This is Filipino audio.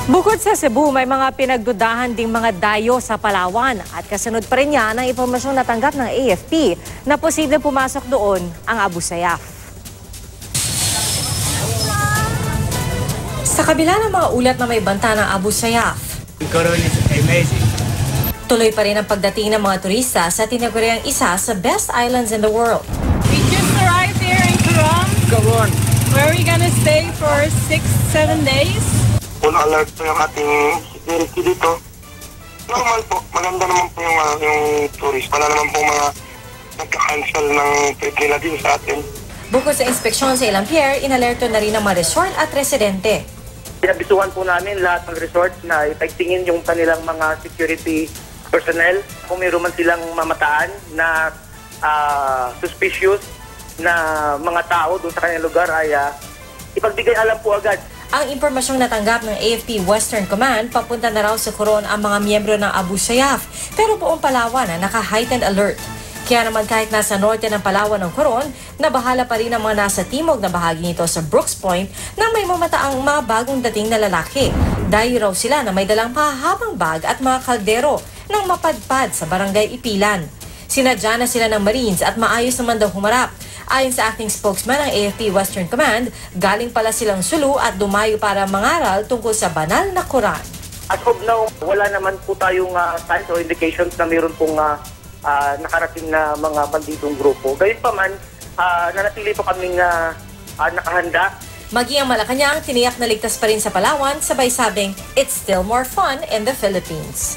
Bukod sa Cebu, may mga pinagdudahan ding mga dayo sa Palawan at kasunod pa rin yan ang impormasyong natanggap ng AFP na posibleng pumasok doon ang Abu Sayyaf. Sa kabila ng mga ulat na may banta ng Abu Sayyaf, Coron is amazing. tuloy pa rin ang pagdating ng mga turista sa tinaguriang isa sa best islands in the world. We just arrived here in Coron, where we're gonna stay for 6-7 days. Full alert po yung ating security dito. Normal po, maganda naman po yung tourist. Wala naman po mga nagka-cancel ng trip nila din sa atin. Bukod sa inspeksyon sa ilang pier, inalerto na rin ng mga resort at residente. Pinabisuhan po namin lahat ng resort na ipagtingin yung kanilang mga security personnel. Kung mayroon man silang mamataan na suspicious na mga tao doon sa kanilang lugar ay ipagbigay alam po agad. Ang impormasyong natanggap ng AFP Western Command, papunta na raw sa Coron ang mga miyembro ng Abu Sayyaf, pero buong Palawan na naka-heightened alert. Kaya naman kahit nasa norte ng Palawan ng Coron, nabahala pa rin ang mga nasa timog na bahagi nito sa Brooks Point na may mamataang mga bagong dating na lalaki. Dayo raw sila na may dalang pahahabang bag at mga kaldero nang mapadpad sa barangay Ipilan. Sinadya na sila ng Marines at maayos naman daw humarap. Ayon sa acting spokesman ng AFP Western Command, galing pala silang Sulu at dumayo para mangaral tungkol sa banal na Quran. As of now, wala naman po tayong signs o indications na mayroon pong nakarating na mga banditong grupo. Gayunpaman, nanatili po kaming nakahanda. Maging ang Malacanang, tiniyak na ligtas pa rin sa Palawan, sabay sabing, it's still more fun in the Philippines.